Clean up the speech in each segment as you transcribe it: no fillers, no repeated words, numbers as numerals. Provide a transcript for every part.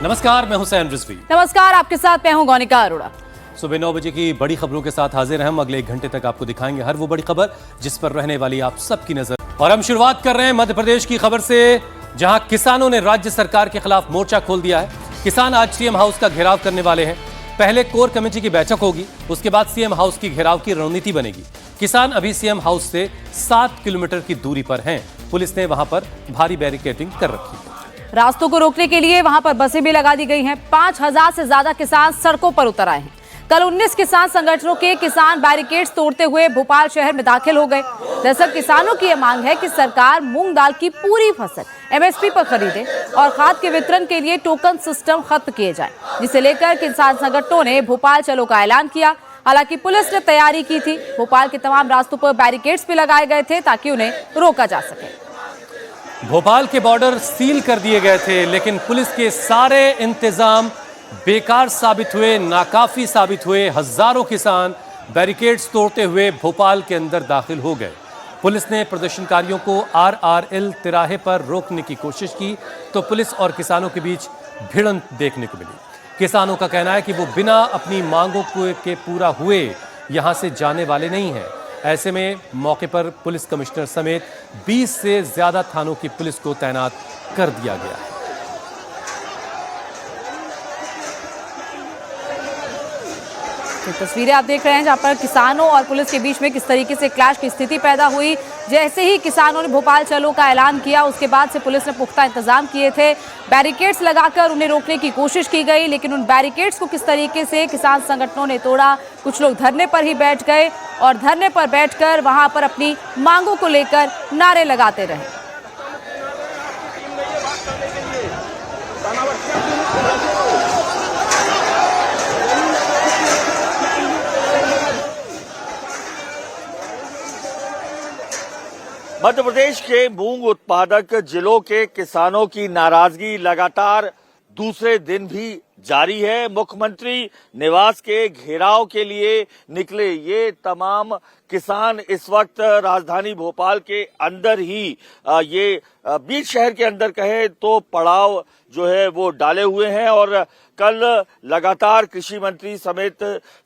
नमस्कार, मैं हुसैन रिजवी। नमस्कार, आपके साथ मैं हूं गौनिका अरोड़ा। सुबह 9 बजे की बड़ी खबरों के साथ हाजिर हैं हम। अगले 1 घंटे तक आपको दिखाएंगे हर वो बड़ी खबर जिस पर रहने वाली आप सबकी नजर। और हम शुरुआत कर रहे हैं मध्य प्रदेश की खबर से, जहां किसानों ने राज्य सरकार के खिलाफ मोर्चा खोल दिया है। किसान आज सीएम हाउस का घेराव करने वाले हैं। पहले कोर कमेटी की बैठक होगी, उसके बाद सीएम हाउस की घेराव की रणनीति बनेगी। किसान अभी सीएम हाउस से 7 किलोमीटर की दूरी पर हैं। पुलिस ने वहां पर भारी बैरिकेडिंग कर रखी है। रास्तों को रोकने के लिए वहां पर बसें भी लगा दी गई हैं। 5000 से ज्यादा किसान सड़कों पर उतर आए हैं। कल 19 किसान संगठनों के किसान बैरिकेड्स तोड़ते हुए भोपाल शहर में दाखिल हो गए। दरअसल किसानों की यह मांग है कि सरकार मूंग दाल की पूरी फसल एमएसपी पर खरीदे और खाद के वितरण के लिए टोकन सिस्टम खत्म किए जाए, जिसे लेकर किसान संगठनों ने भोपाल चलो का ऐलान किया। हालांकि पुलिस ने तैयारी की थी। भोपाल के तमाम रास्तों पर बैरिकेड्स भी लगाए गए थे ताकि उन्हें रोका जा सके। भोपाल के बॉर्डर सील कर दिए गए थे, लेकिन पुलिस के सारे इंतजाम बेकार साबित हुए, नाकाफी साबित हुए। हजारों किसान बैरिकेड्स तोड़ते हुए भोपाल के अंदर दाखिल हो गए। पुलिस ने प्रदर्शनकारियों को RRL तिराहे पर रोकने की कोशिश की तो पुलिस और किसानों के बीच भिड़ंत देखने को मिली। किसानों का कहना है कि वो बिना अपनी मांगों के पूरा हुए यहां से जाने वाले नहीं हैं। ऐसे में मौके पर पुलिस कमिश्नर समेत 20 से ज्यादा थानों की पुलिस को तैनात कर दिया गया है। तो तस्वीरें आप देख रहे हैं जहां पर किसानों और पुलिस के बीच में किस तरीके से क्लैश की स्थिति पैदा हुई। जैसे ही किसानों ने भोपाल चलो का ऐलान किया, उसके बाद से पुलिस ने पुख्ता इंतजाम किए थे। बैरिकेड्स लगाकर उन्हें रोकने की कोशिश की गई, लेकिन उन बैरिकेड्स को किस तरीके से किसान संगठनों ने तोड़ा। कुछ लोग धरने पर ही बैठ गए और धरने पर बैठकर वहां पर अपनी मांगों को लेकर नारे लगाते रहे। मध्य प्रदेश के मूंग उत्पादक जिलों के किसानों की नाराजगी लगातार दूसरे दिन भी जारी है। मुख्यमंत्री निवास के घेराव के लिए निकले ये तमाम किसान इस वक्त राजधानी भोपाल के अंदर ही ये बीच शहर के अंदर कहे तो पड़ाव जो है वो डाले हुए हैं। और कल लगातार कृषि मंत्री समेत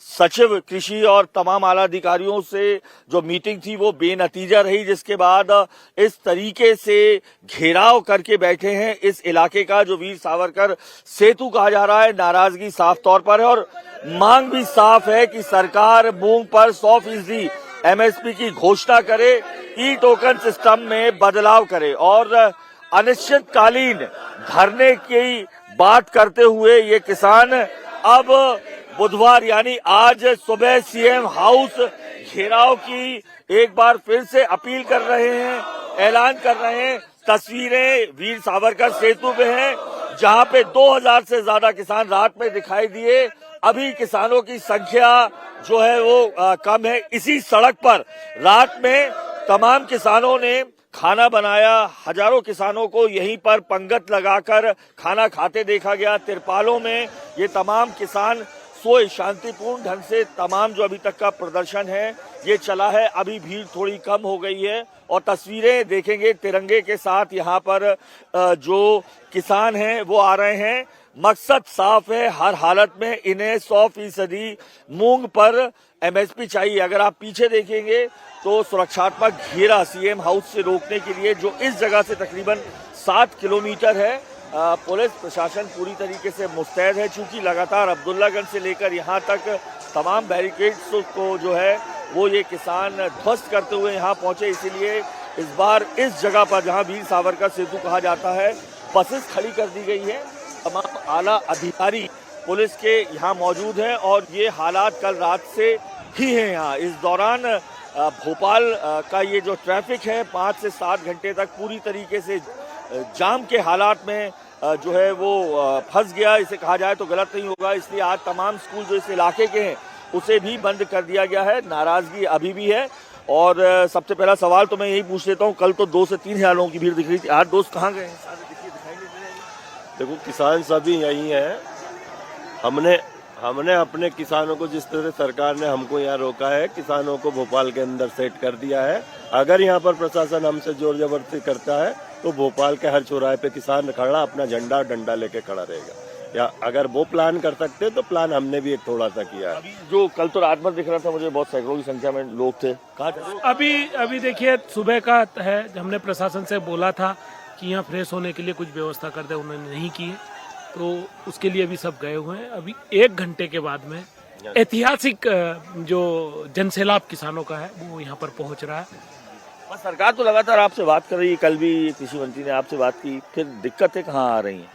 सचिव कृषि और तमाम आला अधिकारियों से जो मीटिंग थी वो बेनतीजा रही, जिसके बाद इस तरीके से घेराव करके बैठे हैं इस इलाके का जो वीर सावरकर सेतु कहा जा रहा है। नाराजगी साफ तौर पर है और मांग भी साफ है कि सरकार मूंग पर 100% MSP की घोषणा करे, ई टोकन सिस्टम में बदलाव करे और अनिश्चितकालीन धरने की बात करते हुए ये किसान अब बुधवार यानी आज सुबह सीएम हाउस घेराव की एक बार फिर से अपील कर रहे हैं, ऐलान कर रहे हैं। तस्वीरें वीर सावरकर सेतु पे हैं, जहां पे 2000 से ज्यादा किसान रात में दिखाई दिए। अभी किसानों की संख्या जो है वो कम है। इसी सड़क पर रात में तमाम किसानों ने खाना बनाया। हजारों किसानों को यहीं पर पंगत लगाकर खाना खाते देखा गया। तिरपालों में ये तमाम किसान सोए शांतिपूर्ण ढंग से। तमाम जो अभी तक का प्रदर्शन है ये चला है। अभी भीड़ थोड़ी कम हो गई है और तस्वीरें देखेंगे तिरंगे के साथ यहाँ पर जो किसान हैं वो आ रहे हैं। मकसद साफ है, हर हालत में इन्हें 100% मूंग पर MSP चाहिए। अगर आप पीछे देखेंगे तो सुरक्षात्मक घेरा सीएम हाउस से रोकने के लिए जो इस जगह से तकरीबन 7 किलोमीटर है, पुलिस प्रशासन पूरी तरीके से मुस्तैद है। चूंकि लगातार अब्दुल्लागंज से लेकर यहाँ तक तमाम बैरिकेड्स को जो है वो ये किसान ध्वस्त करते हुए यहाँ पहुंचे, इसीलिए इस बार इस जगह पर जहाँ वीर सावरकर सेतु कहा जाता है बसेस खड़ी कर दी गई है। तमाम आला अधिकारी पुलिस के यहाँ मौजूद हैं और ये हालात कल रात से ही हैं यहाँ। इस दौरान भोपाल का ये जो ट्रैफिक है 5 से 7 घंटे तक पूरी तरीके से जाम के हालात में जो है वो फंस गया, इसे कहा जाए तो गलत नहीं होगा। इसलिए आज तमाम स्कूल जो इस इलाके के हैं उसे भी बंद कर दिया गया है। नाराजगी अभी भी है। और सबसे पहला सवाल तो मैं यही पूछ लेता हूँ, कल तो 2 से 3 हज़ार लोगों की भीड़ दिख रही थी, आज दोस्त कहाँ गए? देखो किसान सभी यही हैं। हमने अपने किसानों को जिस तरह सरकार ने हमको यहाँ रोका है, किसानों को भोपाल के अंदर सेट कर दिया है। अगर यहाँ पर प्रशासन हमसे जोर जबरदस्ती करता है तो भोपाल के हर चौराहे पे किसान खड़ा अपना झंडा डंडा लेके खड़ा रहेगा। या अगर वो प्लान कर सकते तो प्लान हमने भी एक थोड़ा सा किया है। अभी जो कल तो रात भर दिख रहा था मुझे, बहुत सैकड़ों की संख्या में लोग थे। कहाँ अभी देखिए सुबह का है, हमने प्रशासन से बोला था कि यहाँ फ्रेश होने के लिए कुछ व्यवस्था कर दे, उन्होंने नहीं की है, तो उसके लिए अभी सब गए हुए हैं। अभी 1 घंटे के बाद में ऐतिहासिक जो जनसैलाब किसानों का है वो यहाँ पर पहुँच रहा है। बस सरकार तो लगातार आपसे बात कर रही है, कल भी कृषि मंत्री ने आपसे बात की, फिर दिक्कतें कहाँ आ रही हैं?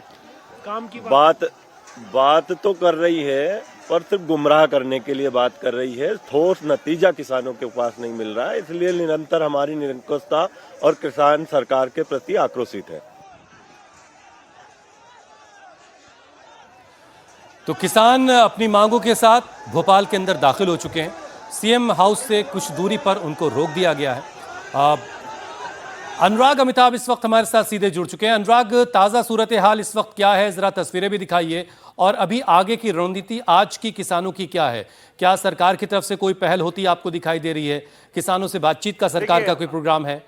काम की बात तो कर रही है, पर सिर्फ गुमराह करने के लिए बात कर रही है। ठोस नतीजा किसानों के पास नहीं मिल रहा है, इसलिए निरंतर हमारी निरंकुशता और किसान सरकार के प्रति आक्रोशित है। तो किसान अपनी मांगों के साथ भोपाल के अंदर दाखिल हो चुके हैं। सीएम हाउस से कुछ दूरी पर उनको रोक दिया गया है। अनुराग अमिताभ इस वक्त हमारे साथ सीधे जुड़ चुके हैं। अनुराग, ताजा सूरत हाल इस वक्त क्या है, जरा तस्वीरें भी दिखाइए, और अभी आगे की रणनीति आज की किसानों की क्या है? क्या सरकार की तरफ से कोई पहल होती आपको दिखाई दे रही है? किसानों से बातचीत का सरकार का कोई प्रोग्राम है?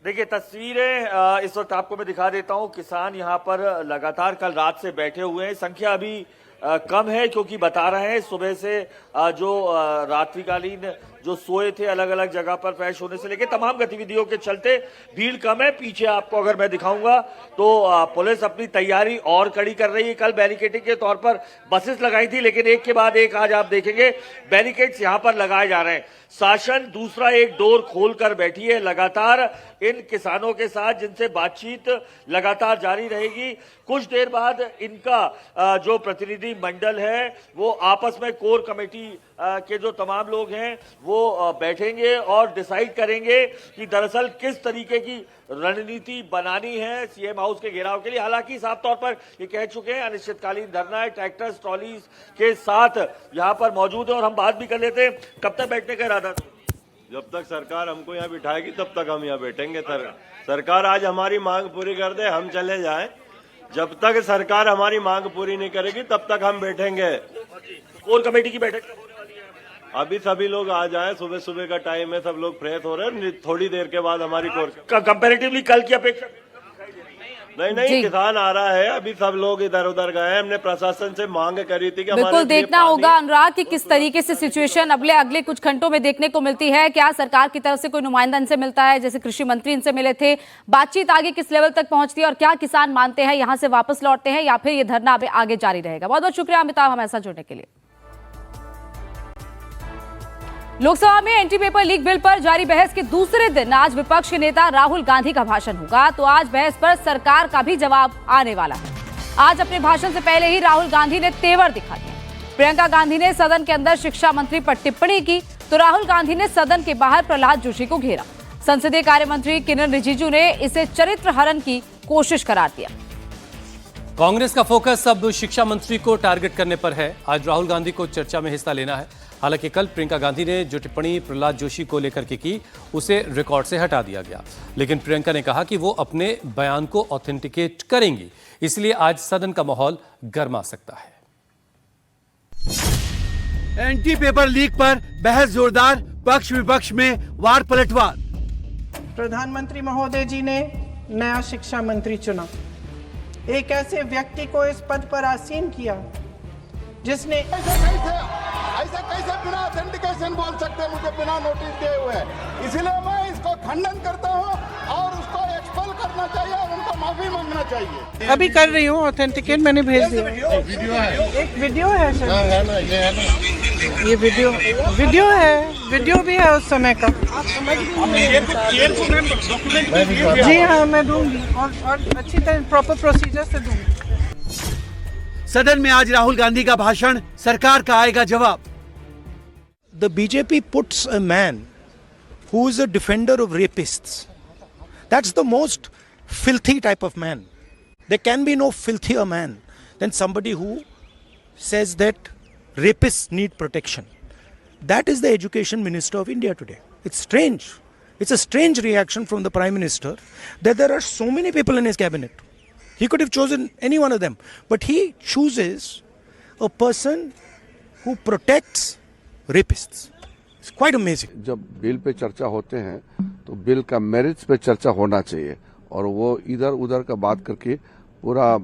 देखिए तस्वीरें इस वक्त आपको मैं दिखा देता हूं। किसान यहां पर लगातार कल रात से बैठे हुए हैं। संख्या अभी कम है क्योंकि बता रहे हैं सुबह से जो रात्रिकालीन जो सोए थे अलग अलग जगह पर फ्रेश होने से लेकर तमाम गतिविधियों के चलते भीड़ कम है। पीछे आपको अगर मैं दिखाऊंगा तो पुलिस अपनी तैयारी और कड़ी कर रही है। कल बैरिकेडिंग के तौर पर बसेस लगाई थी, लेकिन एक के बाद एक आज आप देखेंगे बैरिकेड्स यहां पर लगाए जा रहे हैं। शासन दूसरा एक डोर खोलकर बैठी है। लगातार इन किसानों के साथ जिनसे बातचीत लगातार जारी रहेगी। कुछ देर बाद इनका जो प्रतिनिधि मंडल है वो आपस में कोर कमेटी के जो तमाम लोग हैं वो बैठेंगे और डिसाइड करेंगे कि दरअसल किस तरीके की रणनीति बनानी है सीएम हाउस के घेराव के लिए। हालांकि साफ तौर पर ये कह चुके हैं अनिश्चितकालीन धरना है, ट्रैक्टर्स ट्रॉलीज के साथ यहां पर मौजूद है। और हम बात भी कर लेते हैं, कब तक बैठने का इरादा? जब तक सरकार हमको यहाँ बिठाएगी तब तक हम यहाँ बैठेंगे। सरकार आज हमारी मांग पूरी कर दे, हम चले जाएं। जब तक सरकार हमारी मांग पूरी नहीं करेगी तब तक हम बैठेंगे। कोर कमेटी की बैठक कब होने वाली है? अभी सभी लोग आ जाएं, सुबह सुबह का टाइम है, सब लोग फ्रेश हो रहे हैं। थोड़ी देर के बाद हमारी कोर कंपैरेटिवली कल की अपेक्षा नहीं, किसान आ रहा है। अभी सब लोग इधर उधर गए। हमने प्रशासन से मांग करी थी कि बिल्कुल देखना होगा अनुराग कि किस तरीके से सिचुएशन अगले कुछ घंटों में देखने को मिलती है। क्या सरकार की तरफ से कोई नुमाइंदा इनसे मिलता है, जैसे कृषि मंत्री इनसे मिले थे, बातचीत आगे किस लेवल तक पहुंचती है और क्या किसान मानते हैं यहां से वापस लौटते हैं या फिर ये धरना आगे जारी रहेगा? बहुत बहुत शुक्रिया अमिताभ हमारे साथ जुड़ने के लिए। लोकसभा में एंटी पेपर लीक बिल पर जारी बहस के दूसरे दिन आज विपक्ष के नेता राहुल गांधी का भाषण होगा। तो आज बहस पर सरकार का भी जवाब आने वाला है। आज अपने भाषण से पहले ही राहुल गांधी ने तेवर दिखा दिए। प्रियंका गांधी ने सदन के अंदर शिक्षा मंत्री पर टिप्पणी की तो राहुल गांधी ने सदन के बाहर प्रहलाद जोशी को घेरा। संसदीय कार्य मंत्री किरण रिजिजू ने इसे चरित्र हरण की कोशिश करार दिया। कांग्रेस का फोकस अब शिक्षा मंत्री को टारगेट करने पर है। आज राहुल गांधी को चर्चा में हिस्सा लेना है। हालांकि कल प्रियंका गांधी ने जो टिप्पणी प्रहलाद जोशी को लेकर के की उसे रिकॉर्ड से हटा दिया गया, लेकिन प्रियंका ने कहा कि वो अपने बयान को ऑथेंटिकेट करेंगी, इसलिए आज सदन का माहौल गर्मा सकता है। एंटी पेपर लीक पर बहस जोरदार, पक्ष विपक्ष में वार पलटवार। प्रधानमंत्री महोदय जी ने नया शिक्षा मंत्री चुना, एक ऐसे व्यक्ति को इस पद पर आसीन किया जिसने ऐसे कैसे बिना ऑथेंटिकेशन बोल सकते, मुझे बिना नोटिस दिए हुए। इसलिए मैं इसको खंडन करता हूँ और उसको एक्सपेल करना चाहिए और उनको माफी मांगना चाहिए। अभी कर रही हूँ ऑथेंटिकेट, मैंने भेज दिया। वीडियो है, एक वीडियो है सर। है ना, ये है ना, ये वीडियो है, वीडियो भी है उस समय का। आप समझ जी हाँ, मैं दूंगी और अच्छी तरह प्रॉपर प्रोसीजर से दूंगी। सदन में आज राहुल गांधी का भाषण, सरकार का आएगा जवाब। The BJP puts a man who is a defender of rapists. That's the most filthy type of man. There can be no filthier man than somebody who says that rapists need protection. That is the education minister of India today. It's strange. It's a strange reaction from the Prime Minister that there are so many people in his cabinet. He could have chosen any one of them, but he chooses a person who protects rapists. It's quite amazing. जब bill pay चर्चा होते हैं तो bill का merits पे चर्चा होना चाहिए और वो इधर उधर का बात करके पूरा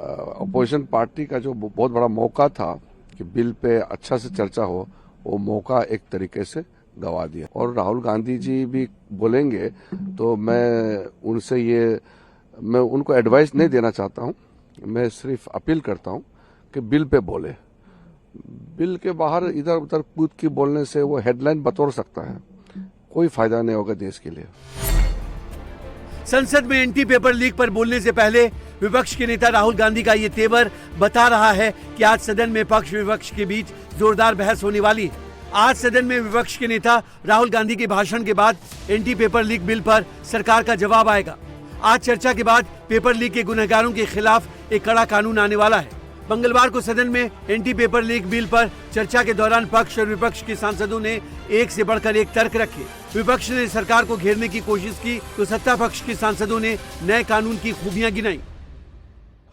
अपोजिशन पार्टी का जो बहुत बड़ा मौका था कि बिल पे अच्छा से चर्चा हो, वो मौका एक तरीके से गवा दिया। और राहुल गांधी जी भी बोलेंगे तो मैं उनको एडवाइस नहीं देना चाहता हूं, मैं सिर्फ अपील करता हूं कि बिल पे बोले। बिल के बाहर इधर उधर कूद के बोलने से वो हेडलाइन बतौर सकता है, कोई फायदा नहीं होगा देश के लिए। संसद में एंटी पेपर लीक पर बोलने से पहले विपक्ष के नेता राहुल गांधी का ये तेवर बता रहा है कि आज सदन में पक्ष विपक्ष के बीच जोरदार बहस होने वाली है। आज सदन में विपक्ष के नेता राहुल गांधी के भाषण के बाद एंटी पेपर लीक बिल पर सरकार का जवाब आएगा। आज चर्चा के बाद पेपर लीक के गुनहगारों के खिलाफ एक कड़ा कानून आने वाला है। मंगलवार को सदन में एंटी पेपर लीक बिल पर चर्चा के दौरान पक्ष और विपक्ष के सांसदों ने एक से बढ़कर एक तर्क रखे। विपक्ष ने सरकार को घेरने की कोशिश की तो सत्ता पक्ष के सांसदों ने नए कानून की खूबियां गिनाई।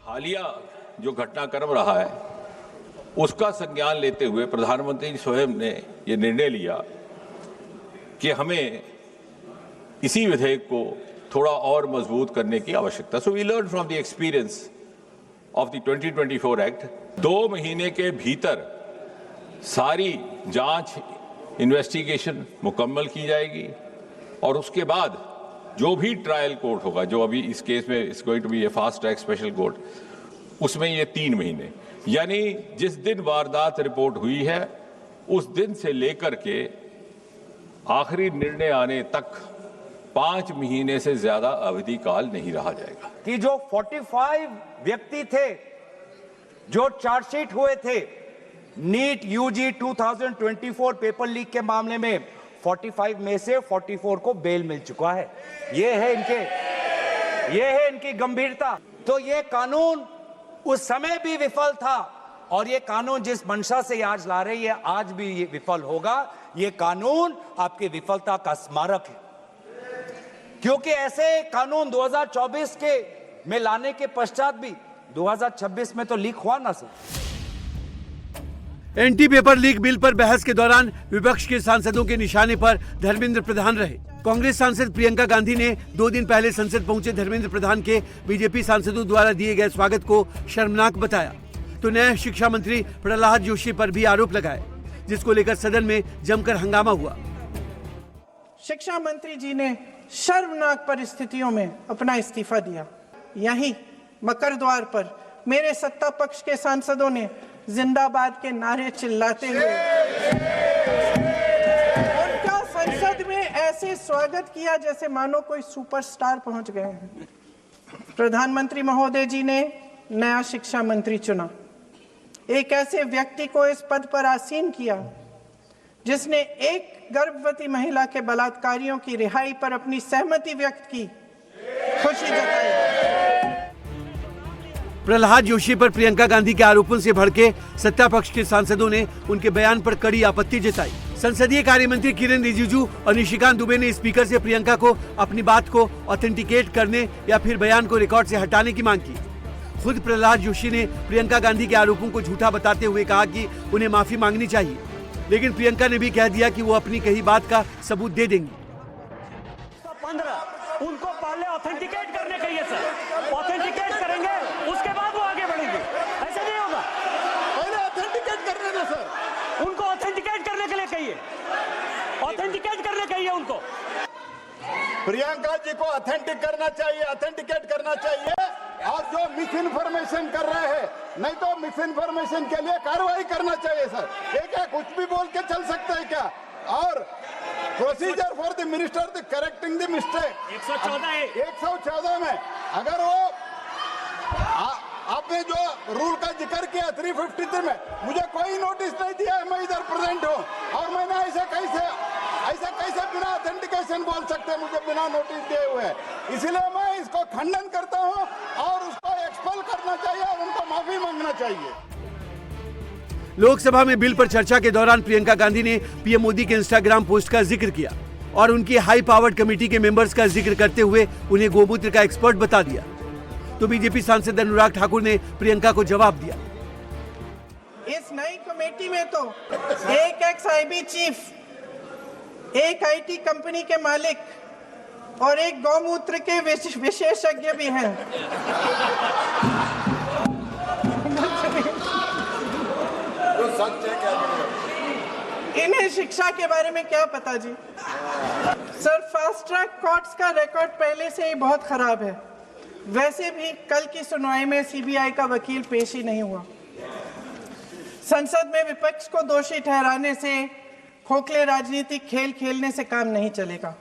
हालिया जो घटनाक्रम रहा है उसका संज्ञान लेते हुए प्रधानमंत्री स्वयं ने यह निर्णय लिया कि हमें इसी विधेयक को थोड़ा और मजबूत करने की आवश्यकता। So we learn from the experience of the 2024 act. 2 महीने के भीतर सारी जांच इन्वेस्टिगेशन मुकम्मल की जाएगी और उसके बाद जो भी ट्रायल कोर्ट होगा, जो अभी इस केस में is going to be a fast track special court, उसमें ये 3 महीने, यानी जिस दिन वारदात रिपोर्ट हुई है उस दिन से लेकर के आखिरी निर्णय आने तक 5 महीने से ज्यादा अवधि काल नहीं रहा जाएगा। कि जो 45 व्यक्ति थे जो चार्जशीट हुए थे नीट यूजी 2024 पेपर लीक के मामले में, 45 में से 44 को बेल मिल चुका है। ये है इनकी गंभीरता। तो ये कानून उस समय भी विफल था और ये कानून जिस मंशा से आज ला रही है आज भी ये विफल होगा। ये कानून आपकी विफलता का स्मारक है, क्योंकि ऐसे कानून 2024 के में लाने के पश्चात भी 2026 में तो लीक हुआ ना sir. Anti paper leak bill पर बहस के दौरान विपक्ष के सांसदों के निशाने पर धर्मेंद्र प्रधान रहे। कांग्रेस सांसद प्रियंका गांधी ने 2 दिन पहले संसद पहुंचे धर्मेंद्र प्रधान के बीजेपी सांसदों द्वारा दिए गए स्वागत को शर्मनाक बताया, तो नए शिक्षा मंत्री प्रहलाद जोशी पर भी आरोप लगाए, जिसको लेकर सदन में जमकर हंगामा हुआ। शिक्षा मंत्री जी ने शर्मनाक परिस्थितियों में अपना इस्तीफा दिया। यहीं मकर द्वार पर मेरे सत्ता पक्ष के सांसदों ने जिंदाबाद के नारे चिल्लाते हुए उनका संसद में ऐसे स्वागत किया जैसे मानो कोई सुपरस्टार पहुंच गए हैं। प्रधानमंत्री महोदय जी ने नया शिक्षा मंत्री चुना, एक ऐसे व्यक्ति को इस पद पर आसीन किया जिसने एक गर्भवती महिला के बलात्कारियों की रिहाई पर अपनी सहमति व्यक्त की, खुशी जताई। प्रहलाद जोशी पर प्रियंका गांधी के आरोपों से भड़के सत्ता पक्ष के सांसदों ने उनके बयान पर कड़ी आपत्ति जताई। संसदीय कार्य मंत्री किरेन रिजिजू और निशिकांत दुबे ने स्पीकर से प्रियंका को अपनी बात को ऑथेंटिकेट करने या फिर बयान को रिकॉर्ड से हटाने की मांग की। खुद प्रहलाद जोशी ने प्रियंका गांधी के आरोपों को झूठा बताते हुए कहा कि उन्हें माफी मांगनी चाहिए, लेकिन प्रियंका ने भी कह दिया कि वो अपनी कही बात का सबूत दे देंगी। 15 उनको पहले ऑथेंटिकेट करने कहिए सर, ऑथेंटिकेट करेंगे उसके बाद वो आगे बढ़ेंगे, ऐसे नहीं होगा। पहले ऑथेंटिकेट करने दो सर, उनको ऑथेंटिकेट करने के लिए कहिए, ऑथेंटिकेट करने कहिए उनको। प्रियंका जी को ऑथेंटिक करना चाहिए, ऑथेंटिकेट करना चाहिए। और जो मिस इन्फॉर्मेशन कर रहे हैं, नहीं तो मिस इन्फॉर्मेशन के लिए कार्रवाई करना चाहिए सर। ये क्या कुछ भी बोल के चल सकते हैं क्या? और procedure for the minister the correcting the mistake 114 में अगर वो आपने जो रूल का जिक्र किया 353 में, मुझे कोई नोटिस नहीं दिया है, मैं इधर प्रेजेंट हूँ और मैंने ऐसे कैसे बिना ऑथेंटिकेशन बोल सकते हैं, मुझे बिना नोटिस दिए हुए। इसलिए मैं इसको खंडन करता हूँ और उसको एक्सपेल करना चाहिए और उनको माफी मांगना चाहिए। लोकसभा में बिल पर चर्चा के दौरान प्रियंका गांधी ने पीएम मोदी के इंस्टाग्राम पोस्ट का जिक्र किया और उनकी हाई पावर्ड कमेटी के मेंबर्स का जिक्र करते हुए उन्हें गोमूत्र का एक्सपर्ट बता दिया। तो बीजेपी सांसद अनुराग ठाकुर ने प्रियंका को जवाब दिया। इस नई कमेटी में तो एक एक्स-आईबी चीफ, एक आईटी कंपनी के मालिक और एक गौमूत्र के विशेषज्ञ भी हैं। इन्हें शिक्षा के बारे में क्या पता जी? सर, फास्ट ट्रैक कोर्ट्स का रिकॉर्ड पहले से ही बहुत खराब है। वैसे भी कल की सुनवाई में सीबीआई का वकील पेश ही नहीं हुआ। संसद में विपक्ष को दोषी ठहराने से, खोखले राजनीतिक खेल खेलने से काम नहीं चलेगा।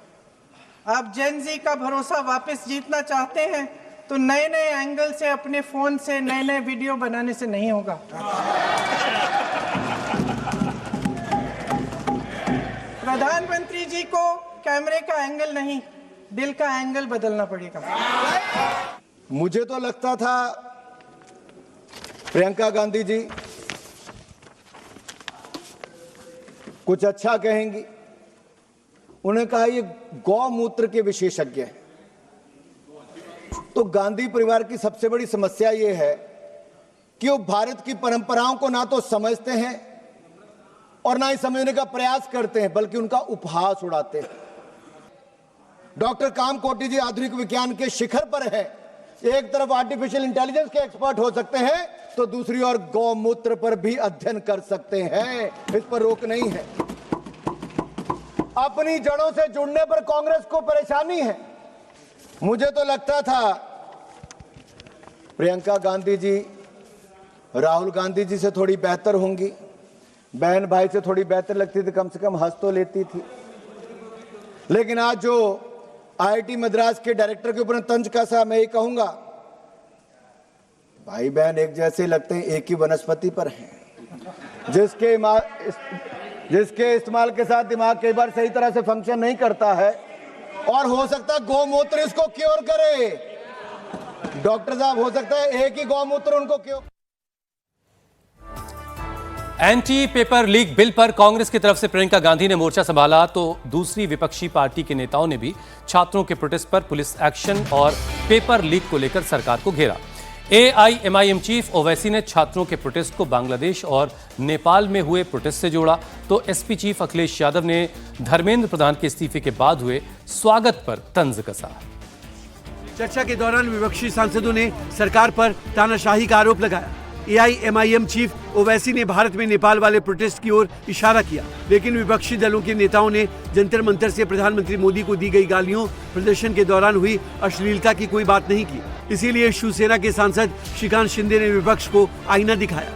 आप जेन जी का भरोसा वापस जीतना चाहते हैं तो नए नए एंगल से अपने फोन से नए नए वीडियो बनाने से नहीं होगा। प्रधानमंत्री जी को कैमरे का एंगल नहीं, दिल का एंगल बदलना पड़ेगा। मुझे तो लगता था प्रियंका गांधी जी कुछ अच्छा कहेंगी। उन्होंने कहा ये गौमूत्र के विशेषज्ञ हैं। तो गांधी परिवार की सबसे बड़ी समस्या ये है कि वो भारत की परंपराओं को ना तो समझते हैं और ना ही समझने का प्रयास करते हैं, बल्कि उनका उपहास उड़ाते हैं। डॉक्टर कामकोटि जी आधुनिक विज्ञान के शिखर पर है। एक तरफ आर्टिफिशियल इंटेलिजेंस के एक्सपर्ट हो सकते हैं तो दूसरी ओर गौमूत्र पर भी अध्ययन कर सकते हैं। इस पर रोक नहीं है। अपनी जड़ों से जुड़ने पर कांग्रेस को परेशानी है। मुझे तो लगता था प्रियंका गांधी जी राहुल गांधी जी से थोड़ी बेहतर होंगी, बहन भाई से थोड़ी बेहतर लगती थी, कम से कम हंस तो लेती थी। लेकिन आज जो आईआईटी मद्रास के डायरेक्टर के ऊपर तंज कसा, मैं ये कहूंगा भाई बहन एक जैसे लगते हैं, एक ही वनस्पति पर हैं। जिसके इस्तेमाल के साथ दिमाग कई बार सही तरह से फंक्शन नहीं करता है और हो सकता है गौमूत्र इसको क्योर करे। डॉक्टर साहब, हो सकता है एक ही गौमूत्र उनको cure. Anti paper leak bill पर कांग्रेस की तरफ से प्रियंका गांधी ने मोर्चा संभाला तो दूसरी विपक्षी पार्टी के नेताओं ने भी छात्रों के प्रोटेस्ट पर पुलिस एक्शन और पेपर लीक को लेकर सरकार को घेरा। एआईएमआईएम चीफ ओवैसी ने छात्रों के प्रोटेस्ट को बांग्लादेश और नेपाल में हुए प्रोटेस्ट से जोड़ा तो एसपी चीफ अखिलेश यादव ने धर्मेंद्र प्रधान के इस्तीफे के बाद हुए स्वागत पर तंज कसा। चर्चा के दौरान विपक्षी सांसदों ने सरकार पर तानाशाही का आरोप लगाया। एआईएमआईएम चीफ ओवैसी ने भारत में नेपाल वाले प्रोटेस्ट की ओर इशारा किया, लेकिन विपक्षी दलों के नेताओं ने जंतर मंतर से प्रधानमंत्री मोदी को दी गई गालियों, प्रदर्शन के दौरान हुई अश्लीलता की कोई बात नहीं की। इसीलिए शिवसेना के सांसद श्रीकांत शिंदे ने विपक्ष को आईना दिखाया।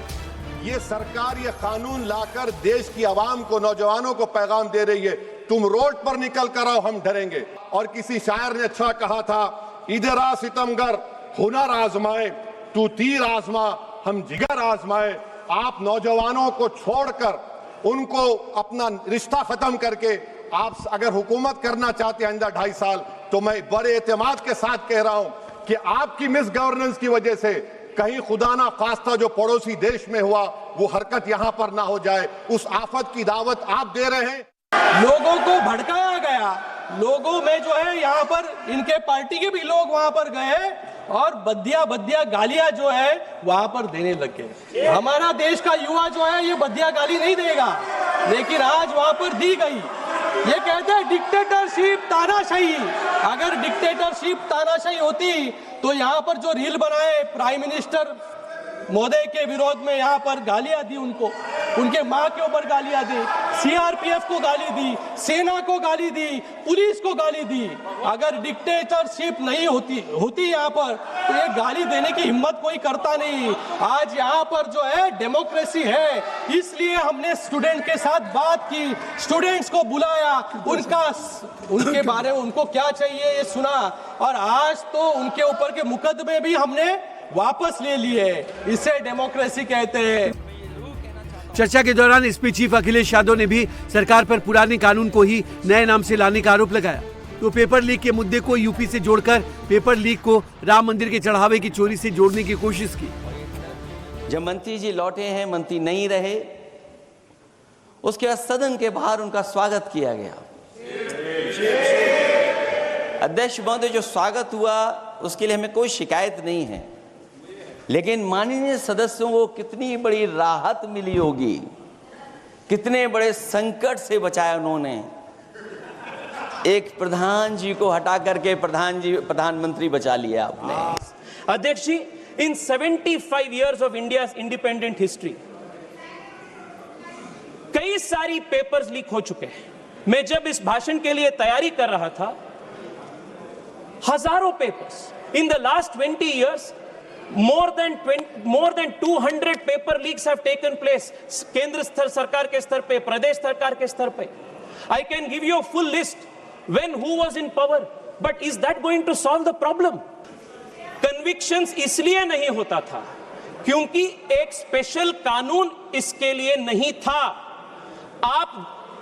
ये सरकार ये कानून लाकर देश की आवाम को, नौजवानों को पैगाम दे रही है, तुम रोड पर निकल कर आओ, हम डरेंगे। और किसी शायर ने अच्छा कहा था, इधर आ सितमगर हुनर आजमाए, तू तीर आजमा हम जिगर आजमाए। आप नौजवानों को छोड़कर उनको अपना रिश्ता खत्म करके आप अगर हुकूमत करना चाहते हैं आइंदा 2.5 साल, तो मैं बड़े एतमाद के साथ कह रहा हूं कि आपकी मिस गवर्नेंस की वजह से कहीं खुदा ना खास्ता जो पड़ोसी देश में हुआ वो हरकत यहां पर ना हो जाए। उस आफत की दावत आप दे रहे हैं। लोगों को भड़काया गया, लोगों में जो है यहाँ पर इनके पार्टी के भी लोग वहां पर गए और बदिया गालियां जो है वहां पर देने लग गए। हमारा देश का युवा जो है ये बदिया गाली नहीं देगा, लेकिन आज वहां पर दी गई। ये कहते हैं डिक्टेटरशिप तानाशाही। अगर डिक्टेटरशिप तानाशाही होती तो यहाँ पर जो रील बनाए प्राइम मिनिस्टर मोदी के विरोध में यहाँ पर गालियां दी, उनको उनके मां के ऊपर गालियां दी, सीआरपीएफ को गाली दी, सेना को गाली दी, पुलिस को गाली दी। अगर डिक्टेटरशिप नहीं होती यहाँ पर तो ये गाली देने की हिम्मत कोई करता नहीं। आज यहाँ पर जो है डेमोक्रेसी है, इसलिए हमने स्टूडेंट के साथ बात की, स्टूडेंट्स को बुलाया, उनके बारे में उनको क्या चाहिए ये सुना और आज तो उनके ऊपर के मुकदमे भी हमने वापस ले लिए। इसे डेमोक्रेसी कहते हैं। चर्चा के दौरान एसपी चीफ अखिलेश यादव ने भी सरकार पर पुराने कानून को ही नए नाम से लाने का आरोप लगाया तो पेपर लीक के मुद्दे को यूपी से जोड़कर पेपर लीक को राम मंदिर के चढ़ावे की चोरी से जोड़ने की कोशिश की। जब मंत्री जी लौटे हैं, मंत्री नहीं रहे, उसके बाद सदन के बाहर उनका स्वागत किया गया। अध्यक्ष महोदय, जो स्वागत हुआ उसके लिए हमें कोई शिकायत नहीं है, लेकिन माननीय सदस्यों को कितनी बड़ी राहत मिली होगी, कितने बड़े संकट से बचाया उन्होंने। एक प्रधान जी को हटा करके प्रधानमंत्री बचा लिया आपने। अध्यक्ष जी, इन 75 years of India's independent history, कई सारी पेपर्स लीक हो चुके हैं। मैं जब इस भाषण के लिए तैयारी कर रहा था, हजारों papers, in the last 20 years, more than 200 paper leaks have taken place, केंद्र स्तर सरकार के स्तर पे, प्रदेश सरकार के स्तर पे। I can give you a full list when who was in power, but is that going to solve the problem? Convictions इसलिए नहीं होता था क्योंकि एक स्पेशल कानून इसके लिए नहीं था। आप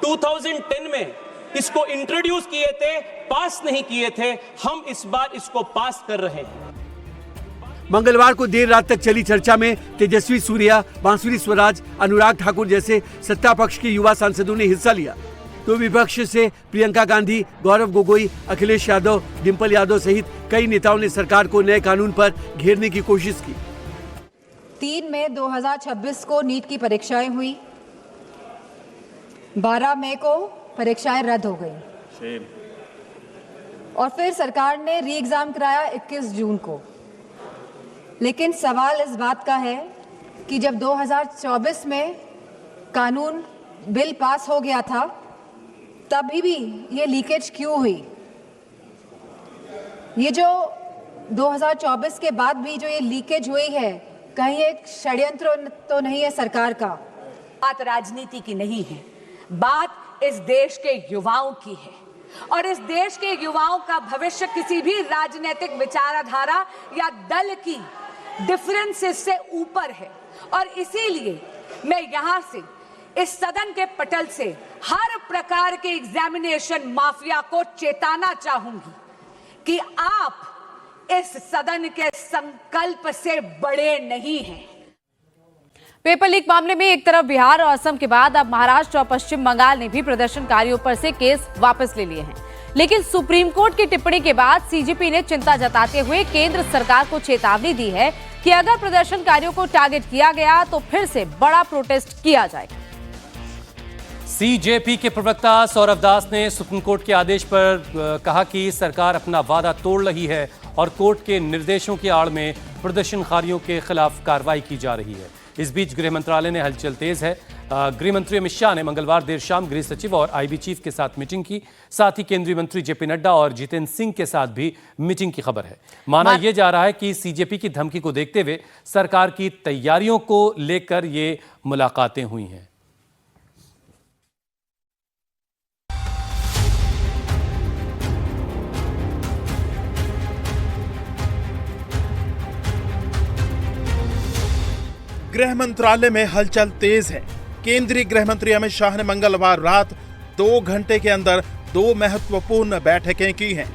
2010 में इसको इंट्रोड्यूस किए थे, पास नहीं किए थे, हम इस बार इसको पास कर रहे हैं। मंगलवार को देर रात तक चली चर्चा में तेजस्वी सूर्या, बांसुरी स्वराज, अनुराग ठाकुर जैसे सत्ता पक्ष के युवा सांसदों ने हिस्सा लिया, तो विपक्ष से प्रियंका गांधी, गौरव गोगोई, अखिलेश यादव, डिंपल यादव सहित कई नेताओं ने सरकार को नए कानून पर घेरने की कोशिश की। 3 मई 2026 को नीट की परीक्षाएं हुई, 12 मई को परीक्षाएं रद्द हो गई और फिर सरकार ने री एग्जाम कराया 21 जून को। लेकिन सवाल इस बात का है कि जब 2024 में कानून बिल पास हो गया था, तभी भी ये लीकेज क्यों हुई? ये जो 2024 के बाद भी जो ये लीकेज हुई है, कहीं एक षड्यंत्र तो नहीं है सरकार का? बात राजनीति की नहीं है, बात इस देश के युवाओं की है और इस देश के युवाओं का भविष्य किसी भी राजनीतिक विचारधारा या दल की डिफरेंसेस से ऊपर है। और इसीलिए मैं यहां से इस सदन के पटल से हर प्रकार के एग्जामिनेशन माफिया को चेताना चाहूंगी कि आप इस सदन के संकल्प से बड़े नहीं हैं। पेपर लीक मामले में एक तरफ बिहार और असम के बाद अब महाराष्ट्र और पश्चिम बंगाल ने भी प्रदर्शनकारियों पर से केस वापस ले लिए हैं। लेकिन सुप्रीम कोर्ट की टिप्पणी के बाद सीजेपी ने चिंता जताते हुए केंद्र सरकार को चेतावनी दी है कि अगर प्रदर्शनकारियों को टारगेट किया गया तो फिर से बड़ा प्रोटेस्ट किया जाएगा। सीजेपी के प्रवक्ता सौरभ दास ने सुप्रीम कोर्ट के आदेश पर कहा कि सरकार अपना वादा तोड़ रही है और कोर्ट के निर्देशों की आड़ में प्रदर्शनकारियों के खिलाफ कार्रवाई की जा रही है। इस बीच गृह मंत्रालय ने हलचल तेज है। गृह मंत्री अमित शाह ने मंगलवार देर शाम गृह सचिव और आईबी चीफ के साथ मीटिंग की। साथ ही केंद्रीय मंत्री जेपी नड्डा और जितेंद्र सिंह के साथ भी मीटिंग की खबर है। माना यह जा रहा है कि सीजेपी की धमकी को देखते हुए सरकार की तैयारियों को लेकर ये मुलाकातें हुई हैं। गृह मंत्रालय में हलचल तेज है। केंद्रीय गृह मंत्री अमित शाह ने मंगलवार रात 2 घंटे के अंदर 2 महत्वपूर्ण बैठकें की हैं।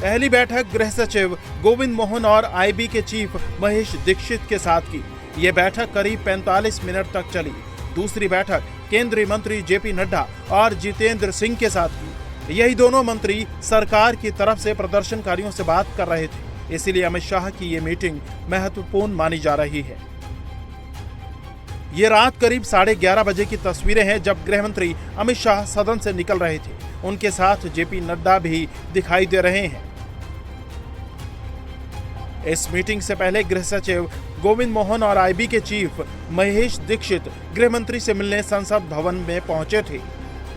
पहली बैठक गृह सचिव गोविंद मोहन और आईबी के चीफ महेश दीक्षित के साथ की। यह बैठक करीब 45 मिनट तक चली। दूसरी बैठक केंद्रीय मंत्री जेपी नड्डा और जितेंद्र सिंह के साथ की। यही दोनों मंत्री सरकार की तरफ से प्रदर्शनकारियों से बात कर रहे थे, इसलिए अमित शाह की ये मीटिंग महत्वपूर्ण मानी जा रही है। ये रात करीब 11:30 बजे की तस्वीरें हैं जब गृह मंत्री अमित शाह सदन से निकल रहे थे। उनके साथ जेपी नड्डा भी दिखाई दे रहे हैं। इस मीटिंग से पहले गृह सचिव गोविंद मोहन और आईबी के चीफ महेश दीक्षित गृह मंत्री से मिलने संसद भवन में पहुंचे थे।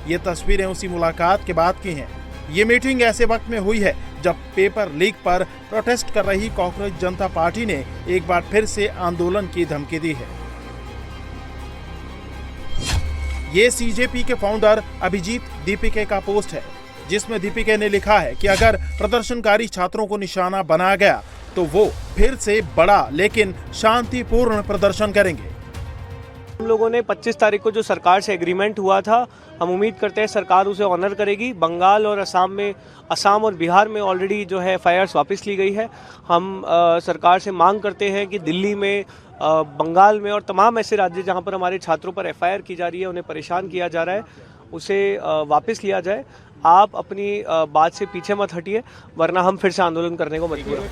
ये तस्वीरें उसी मुलाकात के बाद की हैं। ये मीटिंग ऐसे वक्त में हुई है जब पेपर लीक पर प्रोटेस्ट कर रही कांग्रेस जनता पार्टी ने एक बार फिर से आंदोलन की धमकी दी है। ये सीजेपी के फाउंडर अभिजीत दीपिके का पोस्ट है, जिसमें दीपिके ने लिखा है कि अगर प्रदर्शनकारी छात्रों को निशाना बनाया गया तो वो फिर से बड़ा लेकिन शांतिपूर्ण प्रदर्शन करेंगे। हम लोगों ने 25 तारीख को जो सरकार से एग्रीमेंट हुआ था, हम उम्मीद करते हैं सरकार उसे ऑनर करेगी। बंगाल और असम और बिहार में ऑलरेडी जो है एफआईआर्स वापस ली गई है। हम सरकार से मांग करते हैं कि दिल्ली में, बंगाल में और तमाम ऐसे राज्य जहां पर हमारे छात्रों पर एफआईआर की जा रही है, उन्हें परेशान किया जा रहा है, उसे वापस लिया जाए। आप अपनी बात से पीछे मत हटिए, वरना हम फिर से आंदोलन करने को मजबूर हैं।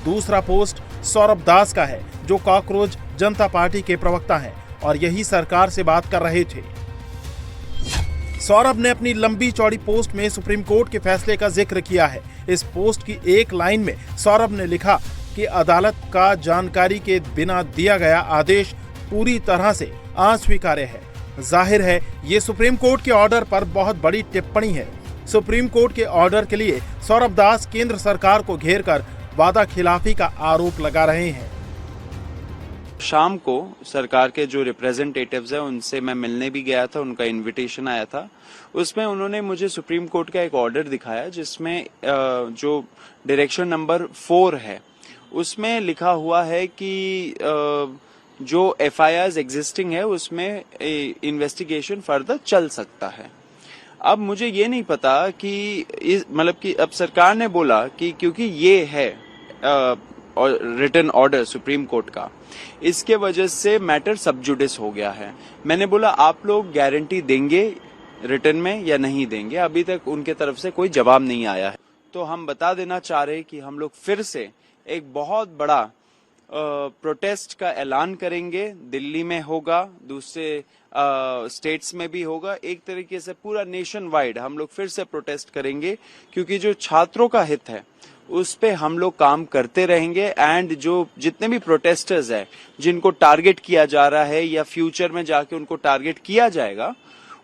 दूसरा पोस्ट सौरभ दास का है, जो कांग्रेस जनता पार्टी के प्रवक्ता हैं और यही सरकार से बात कर रहे थे। सौरभ ने अपनी लंबी चौड़ी पोस्ट में सुप्रीम कोर्ट के फैसले का जिक्र किया है। इस पोस्ट की एक लाइन में सौरभ ने लिखा कि अदालत का जानकारी के बिना दिया गया आदेश पूरी तरह से अस्वीकार्य है। जाहिर है ये सुप्रीम कोर्ट के ऑर्डर पर बहुत बड़ी टिप्पणी है। सुप्रीम कोर्ट के ऑर्डर के लिए सौरभ दास केंद्र सरकार को घेरकर वादा खिलाफी का आरोप लगा रहे हैं। शाम को सरकार के जो रिप्रेजेंटेटिव्स हैं उनसे मैं मिलने भी गया था, उनका इनविटेशन आया था। उसमें उन्होंने मुझे सुप्रीम कोर्ट का एक ऑर्डर दिखाया जिसमें जो डायरेक्शन नंबर 4 है उसमें लिखा हुआ है कि जो FIRs एग्जिस्टिंग है उसमें इन्वेस्टिगेशन फर्दर चल सकता है। अब मुझे ये नहीं पता कि मतलब कि अब सरकार ने बोला कि क्योंकि ये है रिटन ऑर्डर सुप्रीम कोर्ट का, इसके वजह से मैटर सब जुडिस हो गया है। मैंने बोला आप लोग गारंटी देंगे रिटन में या नहीं देंगे? अभी तक उनके तरफ से कोई जवाब नहीं आया है। तो हम बता देना चाह रहे कि हम लोग फिर से एक बहुत बड़ा प्रोटेस्ट का ऐलान करेंगे। दिल्ली में होगा, दूसरे स्टेट्स में भी होगा, एक तरीके से पूरा नेशन वाइड हम लोग फिर से प्रोटेस्ट करेंगे, क्योंकि जो छात्रों का हित है उस पे हम लोग काम करते रहेंगे। एंड जो जितने भी प्रोटेस्टर्स हैं जिनको टारगेट किया जा रहा है या फ्यूचर में जाके उनको टारगेट किया जाएगा,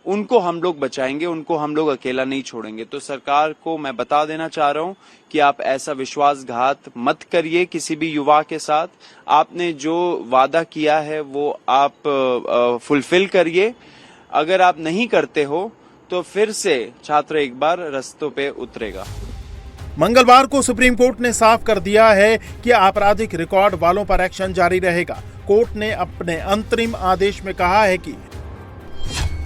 उनको हम लोग बचाएंगे, उनको हम लोग अकेला नहीं छोड़ेंगे। तो सरकार को मैं बता देना चाह रहा हूं कि आप ऐसा विश्वासघात मत करिए किसी भी युवा के साथ। आपने जो वादा किया है वो आप फुलफिल करिए। अगर आप नहीं करते हो तो फिर से छात्र एक बार रास्तों पे उतरेगा। मंगलवार को सुप्रीम कोर्ट ने साफ कर दिया है कि आपराधिक रिकॉर्ड वालों पर एक्शन जारी रहेगा। कोर्ट ने अपने अंतरिम आदेश में कहा है कि